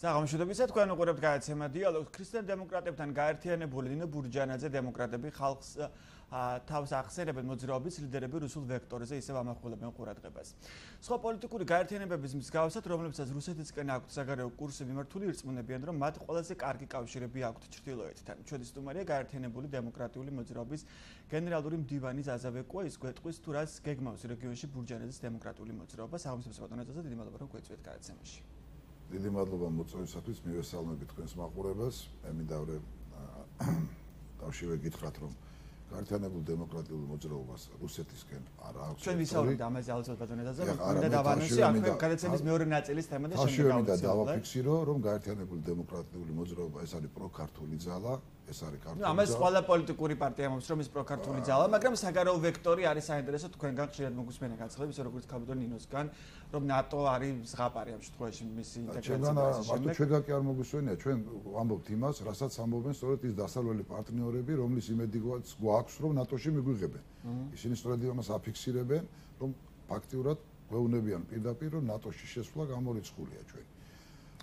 საღამოშობისა თქვენ უყურებთ გააცემა დიალოგს ქრისტიან დემოკრატებთან გაერთიანებული ნინო ბურჯანაძე დემოკრატები ხალხს თავს ახსენებენ მოძრაობის ლიდერები რუსულ ვექტორზე ისევ ამახვილებენ ყურადღებას. სხვა პოლიტიკური გაერთიანებების მსგავსად, რომლებსაც რუსეთისკენ აქვთ საგარეო კურსი მიმართული, ირწმუნებიან, რომ მათ ყველაზე კარგი კავშირები აქვთ ჩრდილოეთთან. ჩვენი სტუმარია გაერთიანებული დემოკრატიული მოძრაობის გენერალური მდივანი ზაზავეკოა, ის გვეტყვის თუ რას გეგმავს რეგიონში ბურჯანაძის დემოკრატიული მოძრაობა. საღამოშობისა ბატონეძე, დიდი მადლობა რომ გვეწვიეთ გააცემაში. დიდი მადლობა მოწვევისათვის, მივესალმები თქვენს მაყურებელს. მე მინდა დავშივე გითხრათ, რომ გაერთიანებულ დემოკრატიულ მოძრაობას რუსეთისკენ არ აქვს. ჩვენ ვისაუბრებთ ამაზე ალბათ ბატონეძე, რომ უნდა დავანონსი აქვე გადაცემის მეორე ნაწილის თემა და შემდეგ დავაფიქსირო, რომ გაერთიანებული დემოკრატიული მოძრაობა ეს არის პროქართული ძალა, ეს არის ქართული. ამას ყველა პოლიტიკური პარტია მომს რომ ის პროქართული ძალა, მაგრამ საგარეო ვექტორი არის საინტერესო თქვენგან ხშირად მოგუსმენა განცხადების, როგორც ქალბატონ ნინოსგან, რომ ნატო არის ზღაპარი ამ შემთხვევაში მისი ინტეგრაციის. ჩვენგან კი არ მოგუსმენია, ჩვენ ვამბობთ იმას, რასაც ამბობენ სწორედ ის დასავლელი პარტნიორები, რომლის იმედი გვაქვს, რომ ნატოში მიგვიღებენ. ისინი სწორედ იმას აფიქსირებენ, რომ ფაქტიურად გვეუბნებიან პირდაპირ, რომ ნატოში შესვლა გამორიცხულია ჩვენ.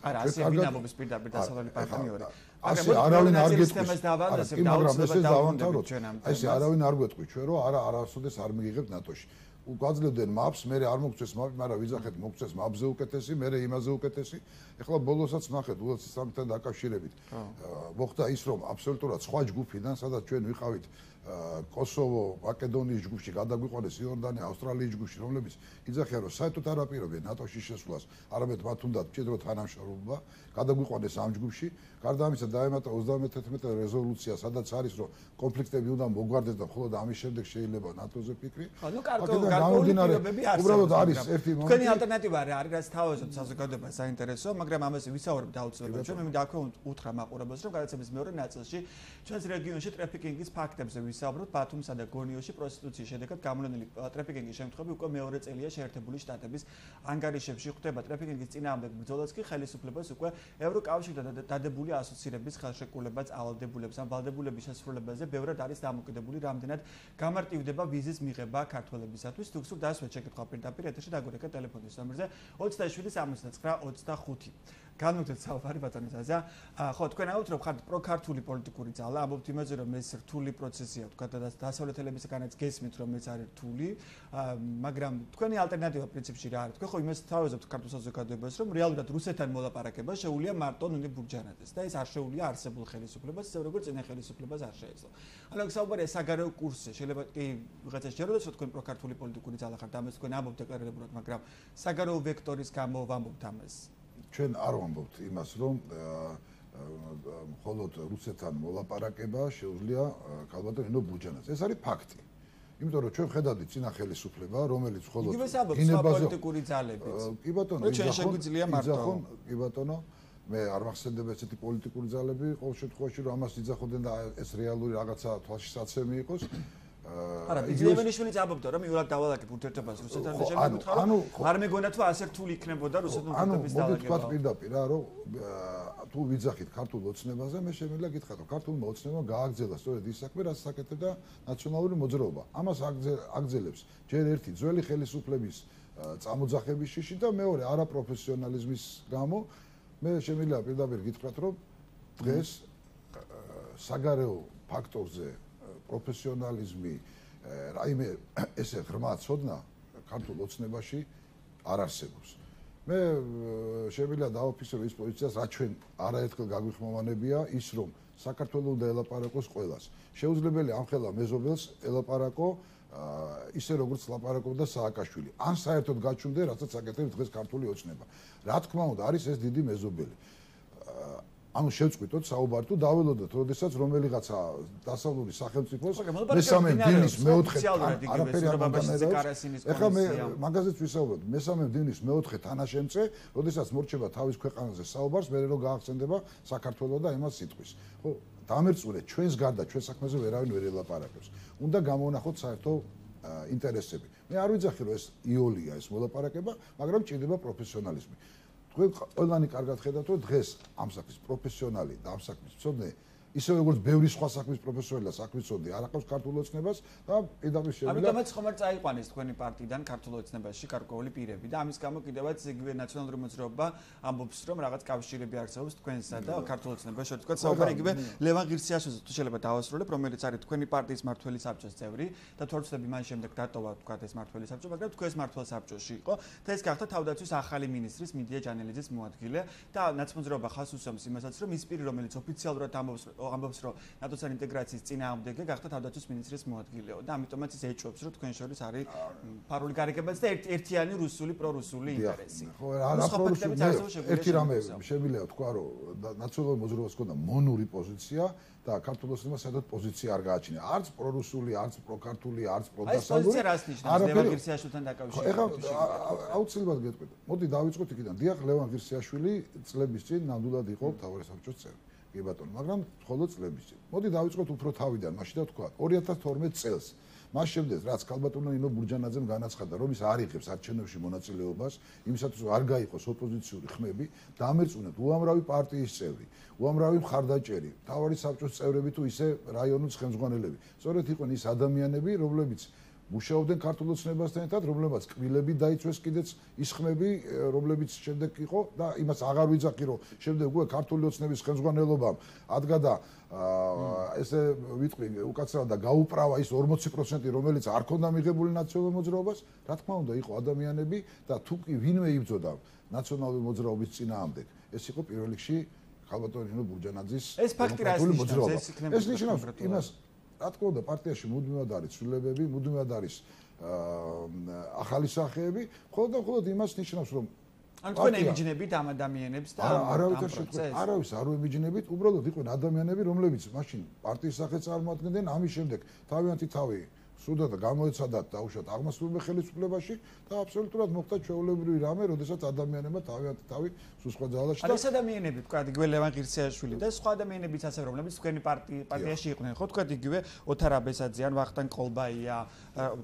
არა, ასე ვინამობის პირდაპირ დასავლელი პარტნიორი. ასე არავინ არ გეტყვის. მაგრამ ეს დავამთავროთ. ესე არავინ არ გვეტყვი ჩვენ, რომ არასოდეს არ მიგიღებთ ნატოში. გვაძლევდნენ მაპს, მე არ მოგწეს მაპი, მაგრამ ვიზახეთ მოგწეს მაპზე უკეთესი, მე იმაზე უკეთესი. ეხლა ბოლოსაც ნახეთ, ულოცის სამთან დაკავშირებით. მოხდა ის, რომ აბსოლუტურად სხვა ჯგუფიდან, სადაც ჩვენ ვიყავით კოსოვო, მაკედონიის ჯგუფში, გადაგვიყვანეს იორდანია, ავსტრალიის ჯგუფში, რომლებიც იძახიან, რომ საერთოდ არ აპირებენ ნატოში შესვლას, არამედ მათ უნდათ მჭიდრო თანამშრომლობა, გადაგვიყვანეს ამ ჯგუფში. გარდა ამისა, დაემატა 31 რეზოლუცია, სადაც არის, რომ კონფლიქტები უნდა მოგვარდეს და მხოლოდ ამის შემდეგ შეიძლება ნატოზე ფიქრი. ანუ გარკვეულობები უბრალოდ არის ერთი მომენტი. თქვენი ალტერნატივა არის, რაც თავაზობთ საზოგადოებას საინტერესო, მაგრამ ამაზე ვისაუბრებთ აუცილებლად. ჩვენ მინდა აქვე უთხრა მაყურებელს, რომ გადაცემის მეორე ნაწილში ჩვენს რეგიონში ტრაფიკინგის ფაქტებზე ვისაუბროთ. ბათუმსა და გონიოში პროსტიტუციის შედეგად გამოვლენილი ტრაფიკინგის შემთხვევები უკვე მეორე წელია შეერთებული შტატების ანგარიშებში ხდება. ტრაფიკინგის წინააღმდეგ ბრძოლას კი ხელისუფლებას უკვე ევროკავშირთან დადებული ასოცირების ხელშეკრულება წავალდებულებს. ამ ვალდებულების შესრულებაზე ბევრად არის დამოკიდებული, რამდენად გამარტივდება ვიზის მიღება ქართველებისათვის. თუ გსურთ დასვეთ შეკითხვა პირდაპირ ეთერში დაგურეკეთ ტელეფონის ნომერზე 27-79-25. განვიხილეთ საუბარი ბატონეძე. ხო, თქვენ ამბობთ, რომ ხართ პროქართული პოლიტიკური ძალა, ამბობთ იმაზე, რომ ეს რთული პროცესია, თქვა და დასავლეთელებისგანაც გესმით, რომ ეს არის რთული, მაგრამ თქვენი ალტერნატივა პრინციპში რა არის? თქვენ ხო იმას თავაზობთ ქართულ საზოგადოებას, რომ რეალურად რუსეთთან მოლაპარაკება შეუძლია მარტო ნინო ბურჯანაძეს და ეს არ შეუძლია არსებულ ხელისუფლებას, ისე როგორც წინა ხელისუფლებას არ შეეძლო. ანუ საუბარია საგარეო კურსზე, შეიძლება კი ვიღაცა შეეროდოს, რომ თქვენ პროქართული პოლიტიკური ძალა ხართ, ამას თქვენ ამბობთ დეკლარირებულად, მაგრამ საგარეო ვექტორის გამო ვამბობთ ამას. ჩვენ არ ვამბობთ იმას, რომ მხოლოდ რუსეთთან მოლაპარაკება შეუძლია ქალბატონ ნინო ბურჯანაძეს. ეს არის ფაქტი. იმიტომ რომ ჩვენ ვხედავთ წინა ხელისუფლება, რომელიც მხოლოდ პოლიტიკური ძალებით. კი ბატონო, ჩვენ შეგვიძლია მარტო. კი ბატონო, მე არ მახსენდება ესეთი პოლიტიკური ძალები, ყოველ შემთხვევაში რომ ამას იძახოდნენ და ეს რეალური რაღაცა თვალშისაცემი იყოს. არა, ბიძინებენიშვილიც ამბობდა, რომ იურად დავალაგებ ურთიერთობას რუსეთთან და შემიძლია რომ არ მეგონა თუ ასე რთული იქნებოდა რუსეთთან ურთიერთობის დაალაგება. ანუ მოდით პირდაპირ რა, რომ თუ ვიძახით ქართულ ოცნებაზე, მე შემიძლია გითხრათ, რომ ქართულმა ოცნებამ გააგრძელა სწორედ ის საქმე, რაც საკეთებდა ნაციონალური მოძრაობა. ამას აგრძელებს ჯერ ერთი ძველი ხელისუფლების წამოძახების შიში და მეორე არაპროფესიონალიზმის გამო. მე შემიძლია პირდაპირ გითხრათ, რომ დღეს საგარეო ფაქტორზე პროფესიონალიზმი, რაიმე ესე ღრმა ცოდნა ქართულ ოცნებაში არ არსებობს. მე შემიძლია დავაფიქსირო ის პოზიციას, რაც ჩვენ არაერთხელ გაგვიხმოვანებია, ის რომ საქართველოს უნდა ელაპარაკოს ყველას. შეუძლებელია ამხელა მეზობელს ელაპარაკო ისე როგორც ლაპარაკობდა სააკაშვილი. ან საერთოდ გაჩვენდე, რასაც აკეთებს დღეს ქართული ოცნება. რა თქმა უნდა, არის ეს დიდი მეზობელი. ანუ შევწყვიტოთ საუბარი თუ დაველოდოთ, როდესაც რომელიღაცა დასავლური სახელმწიფოს მესამე დინის მეოთხე არაფერი არ მომდანერებს. ეხლა მე მაგაზეც ვისაუბრებ, მესამე დინის მეოთხე თანაშემწე, როდესაც მორჩება თავის ქვეყანაზე საუბარს, მე რო გაახსენდება საქართველოს და იმას სიტყვის. ხო, დამერწმუნეთ, ჩვენს გარდა ჩვენ საქმეზე ვერავინ ვერ ელაპარაკებს. უნდა გამოვნახოთ საერთო ინტერესები. მე არ ვიძახი, რომ ეს იოლია ეს მოლაპარაკება, მაგრამ ჭირდება პროფესიონალიზმი. თქვენ ყველანი კარგად ხედავთ, რომ დღეს ამ საქმის პროფესიონალი და ამ საქმის მცოდნე ისე როგორც ბევრი სხვა საქმის პროფესორი და საქმისწოდი არ აყავს ქართულ ოცნებას და პირდაპირ შეგვიძლია ამიტომაც ხომ არ წაიყვანეს თქვენი პარტიიდან ქართულ ოცნებაში გარკვეული პირები და ამის გამო კიდევაც იგივე ნაციონალური მოძრაობა ამბობს რომ რაღაც კავშირები არსებობს თქვენსა და ქართულ ოცნებაში შორის თქვა საუბარი იგივე ლევან ღირსიაშვილზე თუ შეიძლება დავასრულებ რომელიც არის თქვენი პარტიის მმართველი საბჭოს წევრი და თორცლები მან შემდეგ დატოვა თქვა ეს მმართველი საბჭო მაგრამ თქვენს მმართველ საბჭოში იყო და ეს გახდა თავდაცვის ახალი მინისტრის მიდია ჯანელიძის მოადგილე და ნაცმოძრაობა ხას უსვამს იმასაც რომ ის პირი რომელიც ოფიციალურად ამბობს რომ ნატოსთან ინტეგრაციის წინააღმდეგე გახდა თავდაცვის მინისტრის მოადგილეო და ამიტომაც ის ეჭვობს რომ თქვენ შორის არის ფარული გარიგებაც და ერთიანი რუსული პრორუსული ინტერესი. ხო, რა პრორუსული ერთი რამე შემიძლია თქვა რომ ნაციონალურ მოძრაობას ჰქონდა მონური პოზიცია და ქართულ ოცნებას სადაც პოზიცია არ გააჩნია. არც პრორუსული, არც პროქართული, არც პროდასავლური. ეს პოზიცია რას ნიშნავს ლევან ღირსიაშვილთან დაკავშირებით? აუცილებლად გეტყვით. მოდი დავიწყოთ იქიდან. დიახ, ლევან ღირსიაშვილი წლების წინ ნამდვილად იყო მთავარი საბჭოს წევრი. კი ბატონო, მაგრამ მხოლოდ წლების წინ. მოდი დავიწყოთ უფრო თავიდან, მაშინ და თქვა 2012 წელს. მას შემდეგ რაც ქალბატონო ნინო ბურჯანაძემ განაცხადა, რომ ის არ იღებს არჩევნებში მონაწილეობას, იმისათვის რომ არ გაიყოს ოპოზიციური ხმები, დამერწმუნეთ უამრავი პარტიის წევრი, უამრავი მხარდაჭერი, მთავარი საბჭოს წევრები თუ ისე რაიონის ხელმძღვანელები. სწორედ იყვნენ ის ადამიანები, რომლებიც მუშაობდნენ ქართულ ოცნებასთან ერთად, რომლებაც კბილები დაიცვეს კიდეც ის ხმები, რომლებიც შემდეგ იყო და იმას აღარ ვიძახი, რომ შემდეგ უკვე ქართული ოცნების ხელმძღვანელობამ ადგა და ესე ვიტყვი უკაცრავად და გაუპრავა ის 40%, რომელიც არ ქონდა მიღებული ნაციონალურ მოძრაობას, რა თქმა უნდა, იყო ადამიანები და თუ კი ვინმე იბრძოდა ნაციონალური მოძრაობის წინააღმდეგ, ეს იყო პირველ რიგში ქალბატონი ნინო ბურჯანაძის ეს ფაქტი რას ნიშნავს? ეს ნიშნავს იმას რა თქმა უნდა პარტიაში მუდმივად არის ცვლილებები, მუდმივად არის ახალი სახეები, მხოლოდ იმას ნიშნავს რომ ან თქვენ ემიჯნებით ამ ადამიანებს და არავის არ ვემიჯნებით, უბრალოდ იყვნენ ადამიანები, რომლებიც მაშინ პარტიის სახეს წარმოადგენდნენ, ამის შემდეგ თავიანთი თავი სუდად გამოეცადათ დაუშვათ აღმასრულებელ ხელისუფლებაში და აბსოლუტურად მოხდა ჩვეულებრივი რამე, როდესაც ადამიანებმა თავიანთი თავი სულ სხვა ძალაში და ეს ადამიანები თქვა იგივე ლევან ღირსიაშვილი და სხვა ადამიანებიც ასე რომლებიც თქვენი პარტიაში იყვნენ, ხო თქვა იგივე ოთარ აბესაძე ან ვახტანგ ყოლბაია,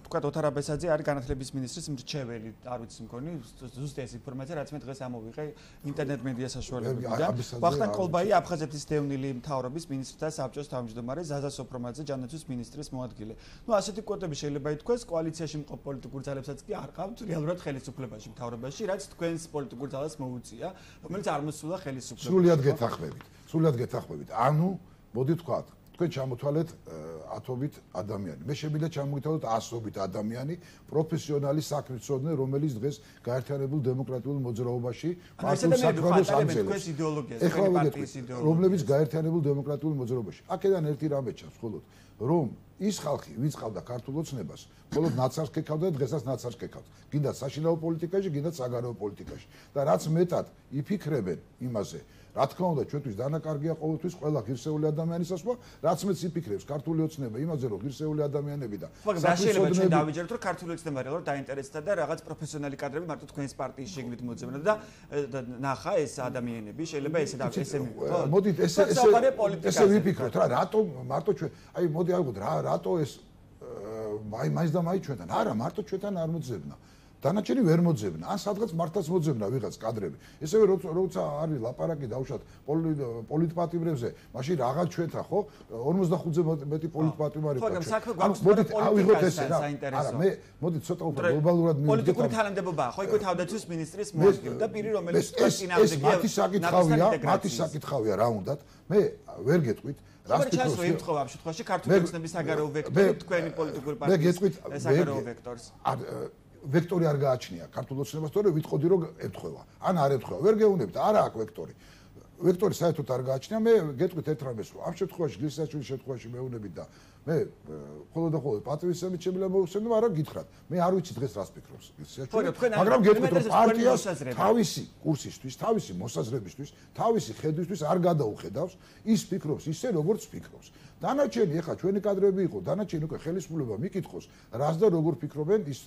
თქვა ოთარ აბესაძე არის განათლების მინისტრის მრჩეველი, არ ვიცი მგონი ზუსტი ეს ინფორმაცია რაც მე დღეს ამოვიღე ინტერნეტ მედია საშუალებებიდან. ვახტანგ ყოლბაია აფხაზეთის დევნილი მთავრობის მინისტრთა საბჭოს თავმჯდომარე, ზაზა სოფრომაძე ჯანაცვის მინისტრის მოადგილე. ნუ ასეთი კვოტები შეიძლება ითქვას კოალიციაში მყოფ პოლიტიკურ ძალებსაც კი არ ყავთ რეალურად ხელისუფლებაში მთავრობაში, რაც თქვენს პოლიტიკურ ძალას მოუწია, რომელიც არ მოსულა ხელისუფლებაში. სრულად გეთანხმებით. ანუ მოდი ვთქვათ, თქვენ ჩამოთვალეთ ათობით ადამიანი. მე შემიძლია ჩამოვითავოთ ასობით ადამიანი, პროფესიონალი საქმისწოდნე, რომელიც დღეს გაერთიანებულ დემოკრატიულ მოძრაობაში პარტიულ საქმიანობას ამზადებს იდეოლოგიას, პარტიის იდეოლოგიას, რომლებიც გაერთიანებულ დემოკრატიულ მოძრაობაში. აქედან ერთი რამე ჩანს მხოლოდ, რომ ის ხალხი, ვინც ყავდა ქართულ ოცნებას, მხოლოდ ნაცარს კეკავდა და დღესაც ნაცარს კეკავთ. გინდა საშინაო პოლიტიკაში, გინდა საგარეო პოლიტიკაში. და რაც მეტად იფიქრებენ იმაზე, რა თქმა უნდა, ჩვენთვის დანაკარგია ყოველთვის ყველა ღირსეული ადამიანის ასვლა, რაც მეც იფიქრებს ქართული ოცნება იმაზე, რომ ღირსეული ადამიანები და შეიძლება ჩვენ დავიჯეროთ, რომ ქართული ოცნება რეალურად დაინტერესდა და რაღაც პროფესიონალი კადრები მარტო თქვენს პარტიის შეგნით მოძებნა და ნახა ეს ადამიანები შეიძლება ესე მივიღოთ. მოდით ესე ვიფიქროთ რა, რატო მარტო ჩვენ აი მოდი ავიღოთ რა რატო ეს მაინც და მაინც ჩვენთან არა მარტო ჩვენთან არ მოძებნა დანარჩენი ვერ მოძებნა ან სადღაც მართლაც მოძებნა ვიღაც კადრები ესევე როცა არის ლაპარაკი დავუშვათ პოლიტპატიმრებზე მაშინ რაღაც ჩვენთან ხო 45-ზე მეტი პოლიტპატიმარი ხო მოდით ავიღოთ ესე რა არა მე მოდით ცოტა უფრო გლობალურად მივიდეთ პოლიტიკური თანამდებობაა ხო იქ თავდაცვის მინისტრის მოადგილე და პირი რომელიც წინააღმდეგია მათი საკითხავია რა უნდათ მე ვერ გეტყვით რას ფიქრობთ ვიმთხოვ ამ შემთხვევაში ქართული ოცნების საგარეო ვექტორი თქვენი პოლიტიკური პარტიის საგარეო ვექტორს ვექტორი არ გააჩნია ქართულ ოცნებას თორე ვიტყოდი რომ ეთხოვა ან არ ეთხოვა ვერ გეუბნებთ არა აქვს ვექტორი ვექტორი საერთოდ არ გააჩნია მე გეტყვით ერთ რამეს რომ ამ შემთხვევაში გლისაშვილის შემთხვევაში მეუბნებით და მე მხოლოდ და მხოლოდ პატრიოტიზმით შემიძლია მოვხსენო არა გითხრათ მე არ ვიცი დღეს რას ფიქრობს გლისაშვილი მაგრამ გეტყვით რომ პარტიას თავისი კურსისთვის თავისი მოსაზრებისთვის თავისი ხედვისთვის არ გადაუხედავს ის ფიქრობს ისე როგორც ფიქრობს დანარჩენი ეხა ჩვენი კადრები იყო დანარჩენი უკვე ხელისუფლება მიკითხოს რას და როგორ ფიქრობენ ის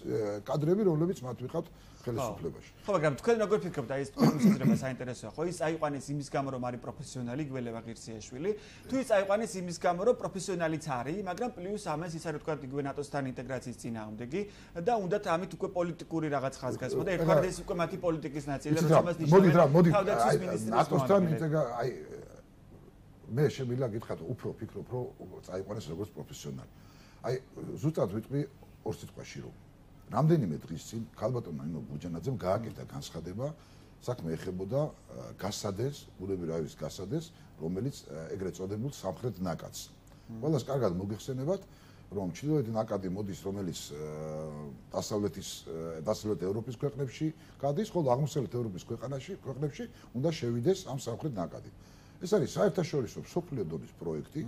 კადრები რომლებიც მათ ვიყავთ ხელისუფლებაში ხო მაგრამ თქვენ როგორ ფიქრობთ აი ეს მოსაზრება საინტერესოა ხო ის აიყვანეს იმის გამო რომ არის პროფესიონალი გველევა ღირსიაშვილი თუ ის აიყვანეს იმის გამო რომ პროფესიონალიც არის მაგრამ პლუს ამას ის არის თქვა იგივე ნატოსთან ინტეგრაციის წინააღმდეგი და უნდათ ამით უკვე პოლიტიკური რაღაც ხაზგასმა და ერთგვარად ეს უკვე მათი პოლიტიკის ნაწილია როცა მას ნიშნავს მოდით ნატოსთან აი მე შემიძლია გითხრათ უფრო ფიქრობ რომ წაიყვანეს როგორც პროფესიონალი. აი ზუსტად ვიტყვი ორ სიტყვაში რომ რამდენიმე დღის წინ ქალბატონმა ნინო ბურჯანაძემ გააკეთა განცხადება საქმე ეხებოდა გასადეს, ბუნებრივი რაიონის გასადეს, რომელიც ეგრეთ წოდებულ სამხრეთ ნაკადს. ყველას კარგად მოგეხსენებათ, რომ ჩრდილოეთი ნაკადი მოდის, რომელიც დასავლეთ ევროპის ქვეყნებში გადის, ხოლო აღმოსავლეთ ევროპის ქვეყნებში უნდა შევიდეს ამ სამხრეთ ნაკადი. ეს არის საერთაშორისო მსოფლიო დონის პროექტი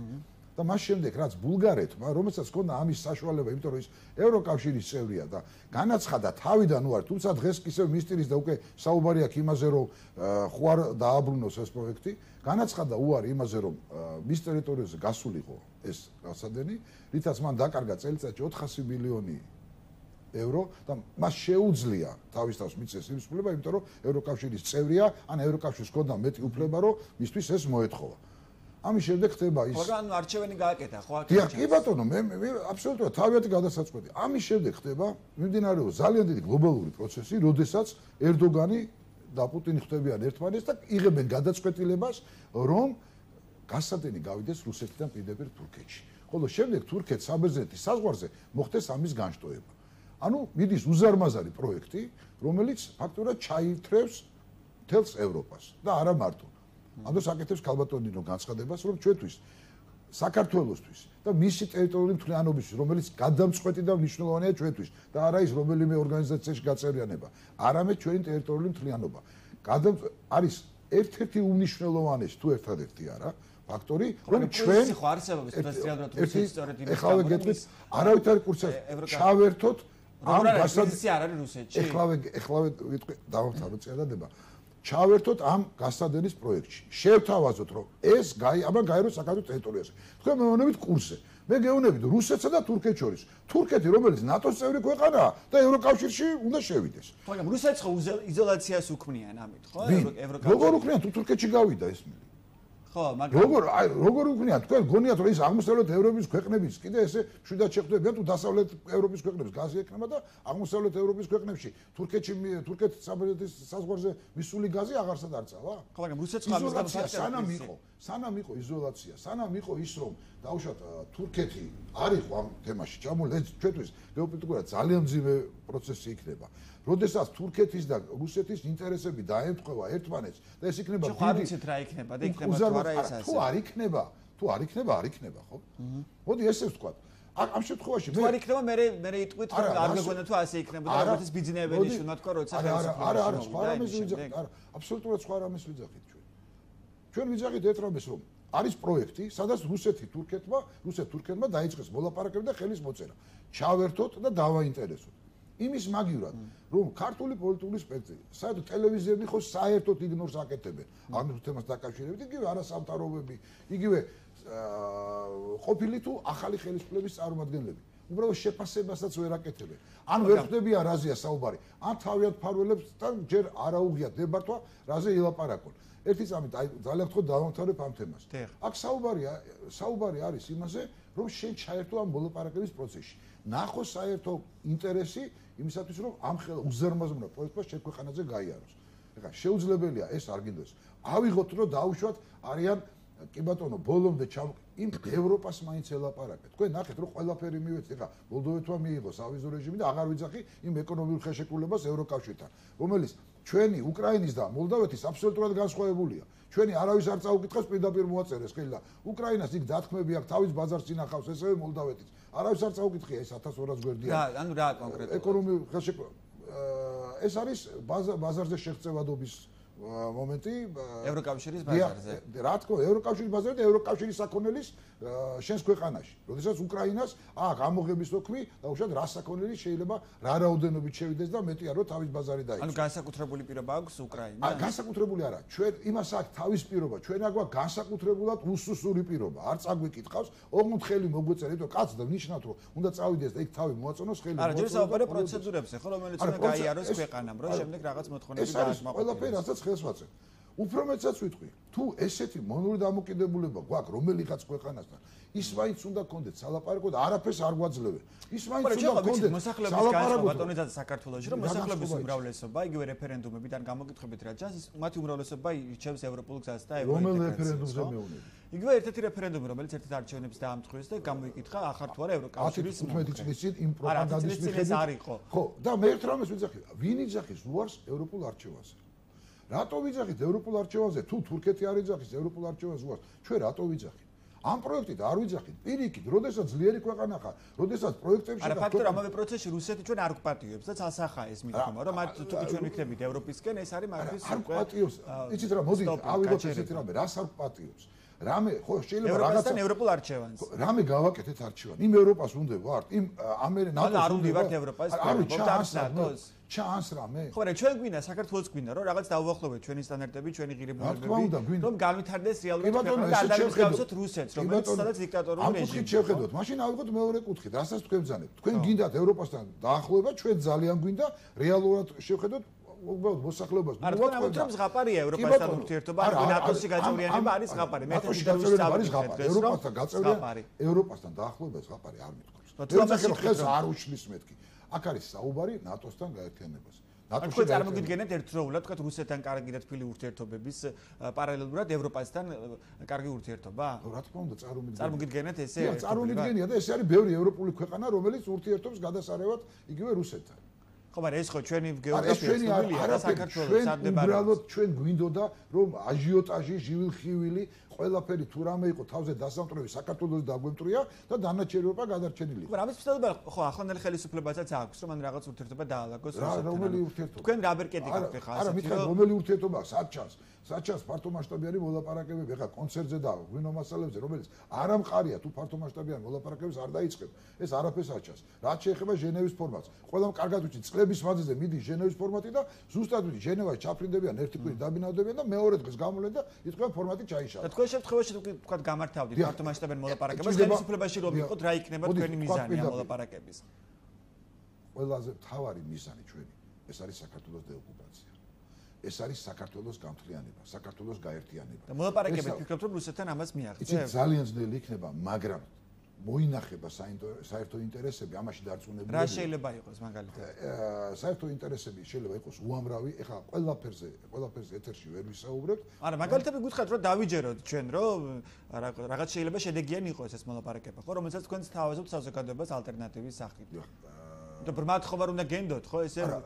და მას შემდეგ რაც ბულგარეთმა, რომელსაც ჰქონდა ამის საშუალება, იმიტომ რომ ის ევროკავშირის წევრია და განაცხადა თავიდან უარ, თუმცა დღეს ისევ მისტირის და უკვე საუბარი აქვს იმაზე, რომ ხوار დააბრუნოს ეს პროექტი, განაცხადა უარ იმაზე, რომ მის ტერიტორიაზე გასულიყო ეს გასადენი, რითაც მან დაკარგა წელიწადში 400 მილიონი ევრო და მას შეუძლია თავის თავს მიწეს იმის უფლება, იმიტომ რომ ევროკავშირის წევრია, ან ევროკავშირს ჰქონდა მეტი უფლება, რომ მისთვის ეს მოეთხოვა. ამის შემდეგ ხდება ის. მაგრამ არჩევანი გააკეთა, ხო? დიახ, კი ბატონო, მე აბსოლუტურად თავიანთი გადასაწყვეტი. ამის შემდეგ ხდება მიმდინარეობს ძალიან დიდი გლობალური პროცესი, როდესაც ერდოგანი და პუტინი ხვდებიან ერთმანეთს და იღებენ გადაწყვეტილებას, რომ გასადენი გავიდეს რუსეთიდან პირდაპირ თურქეთში. ხოლო შემდეგ თურქეთს საბერძნეთის საზღვარზე მოხდეს ამის განშტოება. ანუ მიდის უზარმაზარი პროექტი, რომელიც ფაქტურად ჩაირთრევს მთელს ევროპას და არა მარტო. ამ დროს აკეთებს ქალბატონინო განცხადებას, რომ ჩვენთვის საქართველოსთვის და მისი ტერიტორიული მთლიანობისთვის, რომელიც გადამწყვეტი და მნიშვნელოვანია ჩვენთვის და არა ის რომელიმე ორგანიზაციაში გაწერიანება, არამედ ჩვენი ტერიტორიული მთლიანობა. არის ერთ-ერთი უმნიშვნელოვანესი თუ ერთადერთი არა ფაქტორი, რომ ჩვენ ხო არსებობს პრეზიდენტად რუსეთის სწორედ იმის ეხლა ვეკეთვით, არავითარი კურსად ჩავერთოთ ამ გასაძიესი არ არის რუსეთში. ეხლა ვიტყვი დავამთავროთ წელადება. ჩავერთოთ ამ გასადენის პროექტში. შევთავაზოთ, რომ ეს ამან გაეროს საქართველოს ტერიტორიაზე. თქვენ მეუბნებით კურსზე. მე გეუბნებით რუსეთსა და თურქეთს შორის. თურქეთი, რომელიც ნატოს წევრი ქვეყანაა და ევროკავშირში უნდა შევიდეს. მაგრამ რუსეთს ხო იზოლაციას უქმნიან ამით, ხო? ევროკავშირში. როგორ უქმნიან თუ თურქეთში გავიდა ეს მილი? ხო, მაგრამ როგორ უქმნიან? თქვენ გონიათ რომ ის აღმოსავლეთ ევროპის ქვეყნების კიდე ესე მშვიდად შეხვდებიან თუ დასავლეთ ევროპის ქვეყნებს გაზი ექნება და აღმოსავლეთ ევროპის ქვეყნებში თურქეთის საბერძნეთის საზღვარზე მისული გაზი აღარსად არ წავა? ხო, მაგრამ რუსეთს ხო ამის გამოსახელება სანამ იყო იზოლაცია, სანამ იყო ის რომ დაუშვათ თურქეთი არ იყო ამ თემაში ჩამული, ეს ჩვენთვის გეოპოლიტიკურად ძალიან მძიმე პროცესი იქნება. როდესაც თურქეთის და რუსეთის ინტერესები დაემთხვევა ერთმანეთს და ეს იქნება დიდი ხარიცით რა იქნება და იქნება თუ არა ეს ასე. თუ არ იქნება, ხო? მოდი ესე ვთქვათ. ამ შემთხვევაში მე არ იქნება მე იტყვით რომ არ გეგონა თუ ასე იქნება და როგორც ბიზნესმენი შუნა თქვა როცა არა, სხვა რამეს ვიძახით, არა, აბსოლუტურად სხვა რამეს ვიძახით ჩვენ. ჩვენ ვიძახით ერთ რამეს რომ არის პროექტი, სადაც რუსეთ-თურქეთმა დაიწყეს მოლაპარაკება და ხელის მოწერა. ჩავერთოთ და დავაინტერესოთ. იმის მაგივრად, რომ ქართული პოლიტიკური სპექტრი, საერთოდ ტელევიზიები ხო საერთოდ იგნორს აკეთებენ ამ თემას დაკავშირებით, იგივე არასამთავრობოები, იგივე ყოფილი თუ ახალი ხელისუფლების წარმომადგენლები. უბრალოდ შეფასებასაც ვერ აკეთებენ. ან ვერ ხვდებიან რაზეა საუბარი, ან თავიანთ ფარველებს და ჯერ არა უღიათ დებართვა, რაზე ილაპარაკონ. ერთი წამით აი ძალიან გთხოვთ დავამთავრებ ამ თემას. აქ საუბარი არის იმაზე, რომ შენ ჩაერთო ამ მოლაპარაკების პროცესში. ნახო საერთო ინტერესი იმისათვის, რომ ამ უზარმაზრებელ პროექტს შენ ქვეყანაზე გაიაროს. ეხლა შეუძლებელია ეს არ გინდოს. ავიღოთ რომ დაუშვათ არიან კი ბატონო ბოლომდე იმ ევროპას მაინც ელაპარაკეთ. თქვენ ნახეთ რომ ყველაფერი მივეცეთ. ეხლა მოლდოვეთმა მიიღო სავიზო რეჟიმი და აღარ ვიძახი იმ ეკონომიკურ ხელშეკრულებას ევროკავშირთან, რომელიც ჩვენი უკრაინის და მოლდოვეთის აბსოლუტურად განსხვავებულია. ჩვენი არავის არ წაუკითხავს პირდაპირ მოაწერეს ხელი და უკრაინას იქ დათქმები აქვს, თავის ბაზარს წინახავს, ესევე მოლდოვეთის. არავის არ წაუკითხია ეს 1200 გვერდია. ანუ რა კონკრეტულად? ეკონომიკურ ხელშეკრულება. ეს არის ბაზარზე შეღწევადობის მომენტი ევროკავშირის ბაზარზე. რა თქმა უნდა, ევროკავშირის ბაზარზე და ევროკავშირის საქონელის შენს ქვეყანაში. როდესაც უკრაინას აქ ამოღების თქმი, დაუშვათ რა საქონელი შეიძლება რა რაოდენობით შევიდეს და მეტია რომ თავის ბაზარი დაიწყოს. ანუ განსაკუთრებული პირობა აქვს უკრაინას? განსაკუთრებული არა. ჩვენ იმას აქვს თავის პირობა, ჩვენ აქვს განსაკუთრებულად უსუსური პირობა. არ წაგვიკითხავს, ოღონდ ხელი მოგვეწერა, იმიტომ კაცს და ნიშნავთ რომ უნდა წავიდეს და იქ თავი მოაწონოს ხელი. არა, ჯერ საუბარია პროცედურებზე, ხო, რომელიც უნდა გაიაროს ქვეყანამ, რომ შემდეგ რაღაც მოთხოვნები გააკმაყოფილოს. ყველაფერი რასაც ხელს ვაწევ. უფრო მეცაც ვიტყვი, თუ ესეთი მონური დამოკიდებულება გვაქვს რომელიღაც ქვეყანასთან, ის მაინც უნდა გქონდეთ სალაპარაკო და არაფერს არ გვაძლევენ. ის მაინც უნდა გქონდეთ მოსახლეობის განწყობა ბატონიზად საქართველოში, რომ მოსახლეობის უმრავლესობა, იგივე რეფერენდუმებიდან გამოკითხებით რა ჯანს, მათი უმრავლესობა ირჩევს ევროპულ გზას და რომელ რეფერენდუმზე მეუბნები? იგივე ერთ-ერთი რეფერენდუმი, რომელიც ერთ-ერთ არჩევნებს დაამტყუეს და გამოიკითხა ახარ თუ არა ევროკავშირის 15 წლის წინ იმ პროპაგანდის მიხედვით. ხო, და მე ერთ რამეს ვიძახი, ვინ იძახის უარს ევროპულ არჩევანზე? რატო ვიძახით ევროპულ არჩევანზე? თუ თურქეთი არ იძახის ევროპულ არჩევანზე უარს, ჩვენ რატო ვიძახით? ამ პროექტით არ ვიძახით. პირიქით, როდესაც ძლიერი ქვეყანა ხარ, როდესაც პროექტებში არა ფაქტობრივად ამავე პროცესში რუსეთი ჩვენ არ გვპატიებს და ცალსახაა ეს მითქმა, რომ მათ თუკი ჩვენ ვიქნებით ევროპისკენ, ეს არის მათთვის არ გვპატიობს. იცით რა, მოდი ავიღოთ ესეთი რამე, რას არ გვპატიობს? რამე ხო შეიძლება რაღაცა ევროპულ არჩევანს. რამე გავაკეთეთ არჩევანი. იმ ევროპას უნდა ვართ, იმ ამერიკას არ უნდა ვართ ევროპას. ჩანს რამე. ხო, რა ჩვენ გვინდა საქართველოს გვინდა რომ რაღაც დაუახლოვეთ ჩვენი სტანდარტები, ჩვენი ღირებულებები, რომ განვითარდეს რეალური ქვეყანა და არ დავისგავსოთ რუსეთს, რომელიც სადაც დიქტატორული რეჟიმია. ამ კუთხით შევხედოთ. მაშინ ავიღოთ მეორე კუთხით. რასაც თქვენ ბრძანებთ? თქვენ გინდათ ევროპასთან დაახლოება, ჩვენ ძალიან გვინდა რეალურად შევხედოთ უბრალოდ მოსახლეობას არ თქვენ ამბობთ რომ ზღაპარია ევროპასთან ურთიერთობა, არ ნატოში გაწევრიანება არის ზღაპარი. მე თვითონ გაწევრიანება არის ზღაპარი. ევროპასთან გაწევრიანება, ევროპასთან დაახლოება ზღაპარი არ მithქვს. ეს ხელს არ უშლის მეთქი. აქ არის საუბარი ნატოსთან გაერთიანებას. თქვენ წარმოგიდგენთ ერთდროულად თქვა რუსეთთან კარგი და თბილი ურთიერთობების პარალელურად ევროპასთან კარგი ურთიერთობა? რა თქმა უნდა წარმოგიდგენთ ესე? წარმოგიდგენია და ეს არის ბევრი ევროპული ქვეყანა რომელიც ურთიერთობს გადასარევად იგივე რუსეთთან. ხო, მაგრამ ეს ხო ჩვენი გეოგრაფია ცნობილია და საქართველოს სადებარად. უბრალოდ ჩვენ გვინდოდა რომ აჟიოტაჟი, ჟივილხივილი, ყველაფერი თუ რამე იყო თავზე დასამტვრევი საქართველოს დაგვემტრია და დანარჩენი ევროპა გადარჩენილი. მაგრამ ამის მცდელობა ხო ახლანდელი ხელისუფლებასაც აქვს რომ ან რაღაც ურთიერთობა დაალაგოს რუსეთთან. რომელი ურთიერთობა? თქვენ რა ბერკეტი გაქვთ ხა? არა, მითხარ რომელი ურთიერთობა? საჩანს ფართო მასშტაბიანი მოლაპარაკებები ხა კონცერტზე და ღვინო მასალებზე, რომელიც არ ამყარია თუ ფართო მასშტაბიანი მოლაპარაკებებს არ დაიწყებ. ეს არაფერს აჩანს. რაც შეეხება ჟენევის ფორმატს. ყველამ კარგად ვიცი, წლების მანძილზე მიდის ჟენევის ფორმატი და ზუსტად ვიცი, ჟენევაში ჩაფრინდებიან ერთი კვირი დაბინავდებიან და მეორე დღეს გამოვლენ და იტყვიან ფორმატი ჩაიშალა. და თქვენ შემთხვევაში თქვა გამართავდით ფართო მასშტაბიან მოლაპარაკებას, ხელისუფლებაში რომ იყოთ რა იქნება თქვენი მიზანი ამ მოლაპარაკების? ყველაზე მთავარი მიზანი ჩვენი ეს არის საქართველოს დეოკუპაცია. ეს არის საქართველოს გამთლიანება, საქართველოს გაერთიანება. და მოლაპარაკებები ფიქრობთ რომ რუსეთთან ამას მიაღწევს? იცით ძალიან ძნელი იქნება, მაგრამ მოინახება საერთო ინტერესები ამაში დარწმუნებული. რა შეიძლება იყოს მაგალითად? საერთო ინტერესები შეიძლება იყოს უამრავი. ეხლა ყველაფერზე ეთერში ვერ ვისაუბრებთ. არა, მაგალითად გითხრათ რომ დავიჯეროთ ჩვენ რომ რაღაც შეიძლება შედეგიანი იყოს ეს მოლაპარაკება, ხო, რომელსაც თქვენს თავაზობთ საზოგადოებას ალტერნატივის სახით. და ბრმად ხო არ უნდა გენდოთ, ხო, ესე? არა,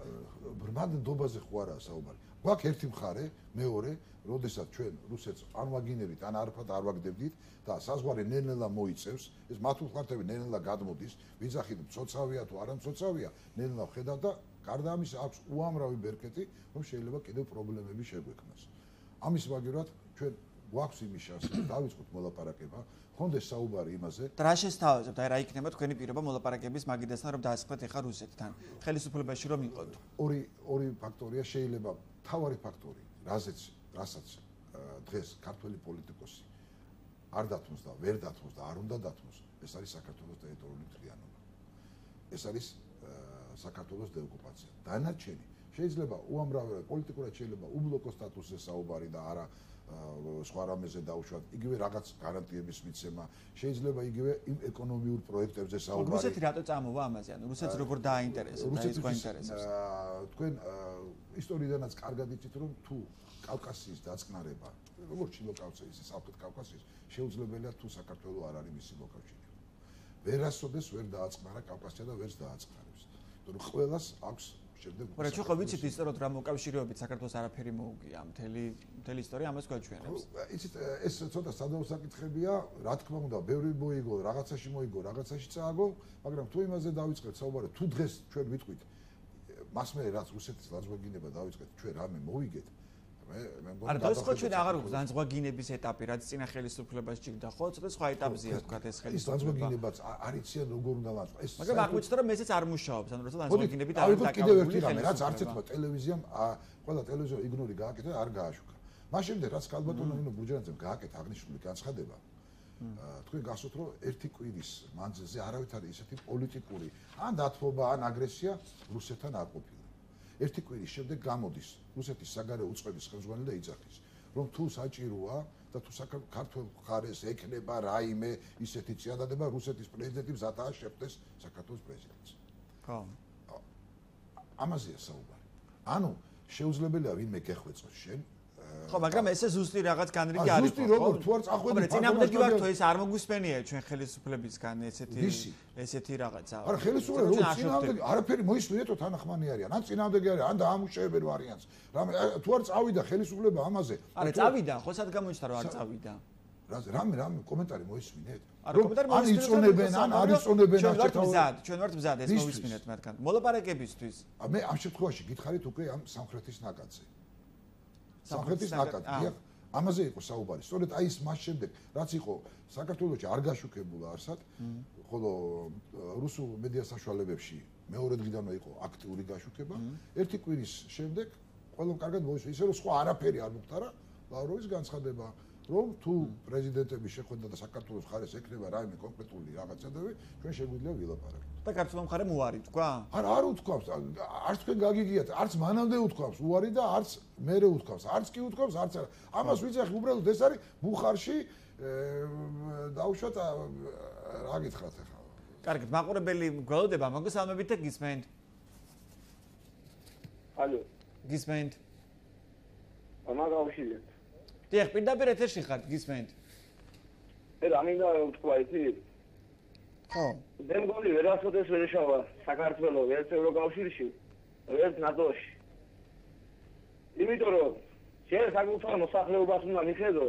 ბრმადობაზე ხო არაა საუბარი. გვაქვს ერთი მხარე, მეორე, როდესაც ჩვენ რუსეთს არ ვაგინებით, ან არაფრად არ ვაგდებდით და საზღვარი ნელ-ნელა მოიწევს, ეს მათულხარტები ნელ-ნელა გადმოდის, ვიძახით მცოცავია თუ არა მცოცავია, ნელ-ნელა ვხედავ და გარდა ამისა აქვს უამრავი ბერკეტი, რომ შეიძლება კიდევ პრობლემები შეგვექმნას. ამის მაგივრად ჩვენ გვაქვს იმის შანსი, დავიწყოთ მოლაპარაკება, ხონდეს საუბარი იმაზე. და რა შესთავაზებთ, აი რა იქნება თქვენი პირობა მოლაპარაკების მაგიდასთან, რომ დაასწრეთ ეხა რუსეთთან, ხელისუფლებაში რომ იყოთ? ორი ფაქტორია შეიძლება, მთავარი ფაქტორი, რასაც დღეს ქართველი პოლიტიკოსი არ დათმოს და ვერ დათმოს და არ უნდა დათმოს, ეს არის საქართველოს ტერიტორიული მთლიანობა. ეს არის საქართველოს დეოკუპაცია. დანარჩენი შეიძლება უამრავი პოლიტიკურად შეიძლება უბლოკო სტატუსზე საუბარი და არა სხვა რამეზე დაუშვათ, იგივე რაღაც გარანტიების მიცემა, შეიძლება იგივე იმ ეკონომიურ პროექტებზე საუბარი. რუსეთი რატო წამოვა ამაზე? ანუ რუსეთს როგორ დააინტერესებს და ის გვაინტერესებს? თქვენ ისტორიიდანაც კარგად იცით, რომ თუ კავკასიის დაწყნარება, როგორც ჩილო კავკასიის, სამხრეთ კავკასიის, შეუძლებელია თუ საქართველოს არ არის მისი მოკავშირე. ვერასოდეს ვერ დააწყნარა კავკასია და ვერც დააწყნარებს. თუმცა ყველას აქვს შემდეგ. მაგრამ ჩვენ ხო ვიცით ისტორიულად რა მოკავშირეობით საქართველოს არაფერი მოუგია, მთელი ისტორია ამას გვაჩვენებს. იცით, ეს ცოტა სადავო საკითხებია, რა თქმა უნდა, ბევრი მოიგო, რაღაცაში მოიგო, რაღაცაში წააგო, მაგრამ თუ იმაზე დავიწყებთ საუბარი, თუ დღეს ჩვენ ვიტყვით, მას მე რაც რუსეთის ლანძღვაგინება დავიწყეთ, ჩვენ რამე მოვიგეთ, მე მგონი არა, ეს ხო ჩვენ აღარ გვაქვს ლანძღვაგინების ეტაპი, რაც წინა ხელისუფლებას ჭირდა, ხო, ცოტა სხვა ეტაპზეა თქვა ეს ხელისუფლება. ის ლანძღვაგინებაც არ იციან როგორ უნდა ლანძღვა. ეს მაგრამ აღვიძდა რომ ესეც არ მუშაობს, ანუ როცა ლანძღვაგინებით არ არის კიდევ ერთი რამე, რაც არც ერთმა ტელევიზიამ, ყველა ტელევიზია იგნორი გააკეთა, არ გააშუქა. მას შემდეგ რაც ქალბატონო ნინო ბურჯანაძემ გააკეთა აღნიშნული განცხადება, თქვენ გახსოვთ რომ ერთი კვირის მანძილზე არავით არის ისეთი პოლიტიკური ან დათმობა ან აგრესია რუსეთთან არ ყოფილა. ერთი კვირის შემდეგ გამოდის რუსეთის საგარეო უწყების ხელმძღვანელი და იძახის რომ თუ საჭიროა და თუ საქართველოს მხარეს ექნება რაიმე ისეთი წინადადება რუსეთის პრეზიდენტი მზადაა შეხვდეს საქართველოს პრეზიდენტს. ხო. ამაზეა საუბარი. ანუ შეუძლებელია ვინმე გეხვეწოს შენ ხო, მაგრამ ესე ზუსტი რაღაც განრიგი არის. ზუსტი როგორ თუ არ წახვედი წინამდები ვარ თუ ეს არ მოგვისმენია ჩვენ ხელისუფლებისგან ესეთი რაღაცა. არა, ხელისუფლება რო წინამდები არაფერი მოისმინეთო თანახმანი არიან. ან წინამდები არიან, ან დაამუშავებენ ვარიანტს. რამე თუ არ წავიდა ხელისუფლება ამაზე. არა, წავიდა, ხო სად გამოიჩნდა რომ არ წავიდა? რამე კომენტარი მოისმინეთ. ან იწონებენ, ან არ იწონებენ ჩვენ ვართ მზად ეს მოვისმინეთ მათგან. მოლაპარაკებისთვის. მე ამ შემთხვევაში გითხარით უკვე ამ სამხრეთის ნაკადზე. სამხრეთის ნაკადი. ამაზე იყო საუბარი. სწორედ აი ის მას შემდეგ, რაც იყო საქართველოში არ გაშუქებულა არსად, ხოლო რუსულ მედია საშუალებებში მეორე დღიდანვე იყო აქტიური გაშუქება. ერთი კვირის შემდეგ ყველამ კარგად მოისმინა, ისე რომ სხვა არაფერი არ მოხდარა, ლავროვის განცხადება, რომ თუ პრეზიდენტების შეხვედრა და საქართველოს მხარეს ექნება რაიმე კონკრეტული რაღაცებები, ჩვენ შეგვიძლია ვილაპარაკოთ. და საქართველოს მხარემ უარი თქვა? არა, არ უთქვამს. არც თქვენ გაგიგიათ, არც მანამდე უთქვამს უარი და არც მერე უთქვამს. არც კი უთქვამს, არც არა. ამას ვიცახი, უბრალოდ ეს არის ბუხარში დაუშვათ რა გითხრათ ახლა. კარგად, მაყურებელი გველოდება, მოგესალმებით და გისმენთ. ალო. გისმენთ. ამაგავშიეთ. დიახ, პირდაპირ ეთერში ხართ, გისმენთ. რა მინდა ვთქვა იცი? ხო. დემგოლი ვერასოდეს ვერ ეშავა საქართველოს ერთ ევროკავშირში, ერთ ნატოში. იმიტომ რომ შენ საკუთარ მოსახლეობას უნდა მიხედო,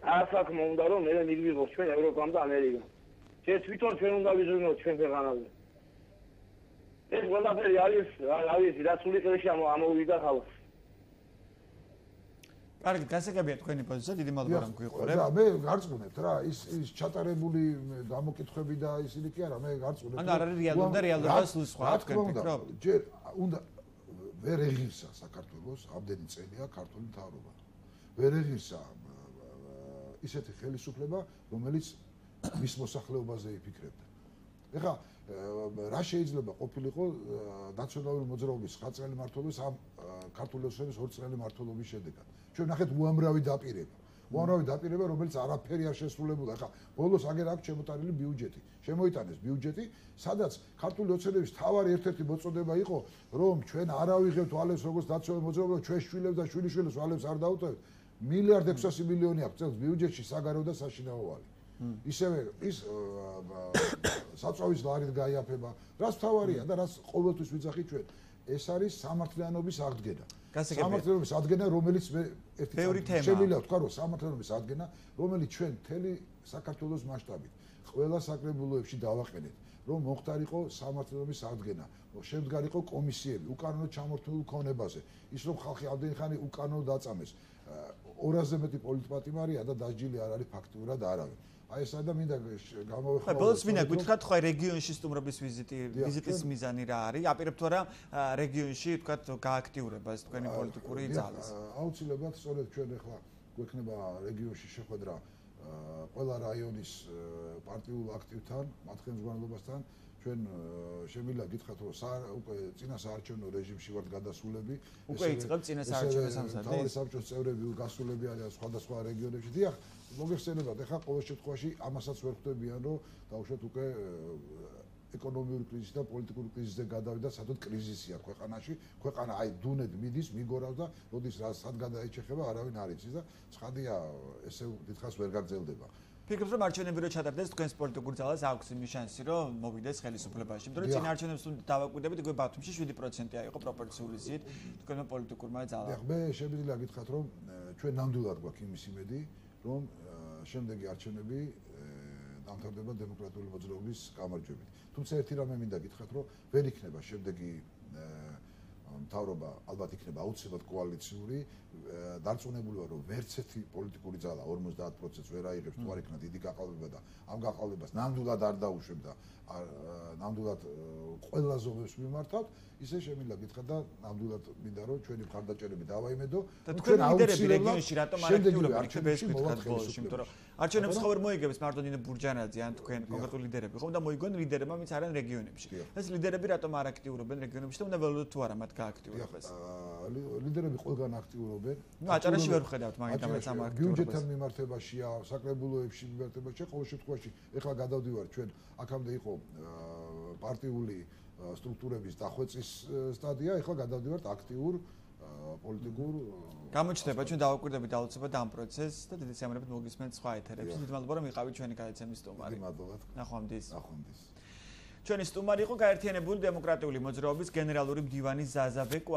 ასაკმა უნდა რომ მე მიგვიღოს ჩვენ ევროპამ და ამერიკამ. შენ თვითონ ჩვენ უნდა ვიზრუნოთ ჩვენ ქვეყანაზე. ეს ყველაფერი არის, რა ვიცი, რა სული ყელში ამოვიდა ხალხს. კარგი, გასაგებია თქვენი პოზიცია, დიდი მადლობა რომ გვიყურებ. და მე გარწმუნებთ რა, ის ჩატარებული გამოკითხვები და ისინი კი არა, მე გარწმუნებთ. ანუ არ არის რეალურად და რეალობას სხვა თქვენ ფიქრობ? ჯერ უნდა ვერ ეღირსა საქართველოს ამდენი წელია ქართული მთავრობა. ვერ ეღირსა ისეთი ხელისუფლება, რომელიც მის მოსახლეობაზე იფიქრებდა. ეხლა რა შეიძლება ყოფილიყო ნაციონალური მოძრაობის 9 წელი მმართველობის ამ ქართული ოცნების 2 წელი მმართველობის შედეგად. ჩვენ ნახეთ უამრავი დაპირება, რომელიც არაფერი არ შესრულებულა. ეხლა ბოლოს აგერ აქვს შემოტანილი ბიუჯეტი. შემოიტანეს ბიუჯეტი, სადაც ქართული ოცნების თავარი ერთ-ერთი მოწოდება იყო, რომ ჩვენ არ ავიღებთ ვალებს როგორც ნაციონალური მოძრაობა, ჩვენ შვილებს და შვილიშვილებს ვალებს არ დაუწევთ. 1.6 მილიონი აქვს წელს ბიუჯეტში საგარეო და საშინაო ვალი. ისევე ის საწვავის ლარით გაიაფება. რაც თავარია და რაც ყოველთვის ვიცახით ჩვენ, ეს არის სამართლიანობის აღდგენა. სამართლიანობის აღდგენა, რომელიც მე ერთი შემიძლია ვთქვა, რომ სამართლიანობის აღდგენა, რომელიც ჩვენ მთელი საქართველოს მასშტაბით ყველა საკრებულოებში დავაყენეთ, რომ მოხდარიყო სამართლიანობის აღდგენა, შემდგარიყო კომისიები უკანონოდ ჩამორთმეულ ქონებაზე, ის რომ ხალხი ამდენი ხანი უკანონოდ დაწამეს. 200-ზე მეტი პოლიტპატიმარია და დასჯილი არ არის ფაქტიურად არავინ. აი ეს ადამიანდა გამოვეხმაუროთ. ბოლოს მინდა გითხრათ, ხო რეგიონში სტუმრობის ვიზიტის მიზანი რა არის? აპირებთ რა რეგიონში თქვათ გააქტიურება ეს თქვენი პოლიტიკური ძალის? აუცილებლად სწორედ ჩვენ ახლა გვექნება რეგიონში შეხვედრა ყველა რაიონის პარტიულ აქტივთან, მათ ხელმძღვანელობასთან. ჩვენ შემიძლია გითხრათ, რომ უკვე წინა საარჩევნო რეჟიმში ვართ გადასულები. უკვე იწყებ წინა საარჩევნო სამსახური. თავის საბჭოს წევრები გასულები არიან სხვადასხვა რეგიონებში. დიახ, მოგეხსენებათ, ეხლა ყოველ შემთხვევაში ამასაც ვერ ხვდებიან, რომ დაუშვათ უკვე ეკონომიური კრიზისი და პოლიტიკური კრიზისზე გადავიდა, სადაც კრიზისია ქვეყანაში. ქვეყანა აი დუნედ მიდის, მიგორავს და როდის რა სად გადაეჩეხება, არავინ არ იცის და ცხადია ესე დიდხანს ვერ გაგრძელდება. ფიქრობთ, რომ არჩევნები რო ჩატარდეს, თქვენს პოლიტიკურ ძალას აქვს იმის შანსი, რომ მოვიდეს ხელისუფლებაში. იმიტომ რომ წინა არჩევნებს თუ დავაკვირდებით, უკვე ბათუმში 7%-ია იყო პროპორციული ზით თქვენმა პოლიტიკურმა ძალამ. დიახ, მე შემიძლია გითხრათ, რომ ჩვენ ნამდვილად გვაქვს იმის იმედი, რომ შემდეგი არჩევნები დამთავრდება დემოკრატიული მოძრაობის გამარჯვებით. თუმცა ერთი რამე მინდა გითხრათ, რომ ვერ იქნება შემდეგი მთავრობა, ალბათ იქნება აუცილებლად კოალიციური, დარწმუნებული ვარ, რომ ვერც ერთი პოლიტიკური ძალა 50%-ს ვერ აიღებს, თუ არ იქნა დიდი გაყალბება და ამ გაყალბებას ნამდვილად არ დაუშვებდა, ნამდვილად ყველა ზომებს მიმართავთ, ისე შემიძლია გითხრათ და ნამდვილად მინდა რომ ჩვენი მხარდაჭერები დავაიმედო, და თქვენ ლიდერები რეგიონში რატომ არ აქტიურობთ? ეს გითხრათ ბოლოსში, იმიტომ რომ არჩევნებს ხო ვერ მოიგებს მარტო ნინო ბურჯანაძე ან თქვენ კონკრეტულ ლიდერები ხომ და მოიგონ ლიდერებმა ვინც არიან რეგიონებში. ეს ლიდერები რატომ არ აქტიურობენ რეგიონებში და უნდა ველოდოთ თუ არა მათ გააქტიურებას. ლიდერები ყველგან აქტიურობენ. ნუ აჭარაში ვერ ვხედავთ მაგითაც ამ აქტიურობას. ბიუჯეტთან მიმართებაშია, საკრებულოებში მიმართებაშია, ყოველ შემთხვევაში ეხლა გადავდივართ ჩვენ აქამდე იყო პარტიული სტრუქტურების დახვეწის სტადია, ეხლა გადავდივართ აქტიურ პოლიტიკურ გამოჩნდება ჩვენ დავაკვირდებით აუცილებლად ამ პროცესს და დიდი სიამოვნებით მოგისმენთ სხვა ეთერებში. დიდი მადლობა რომ იყავით ჩვენი გადაცემის სტუმარი. დიდი მადლობა. ნახვამდის. ნახვამდის. ჩვენი სტუმარი იყო გაერთიანებული დემოკრატიული მოძრაობის გენერალური მდივანი ზაზა ბეკვა.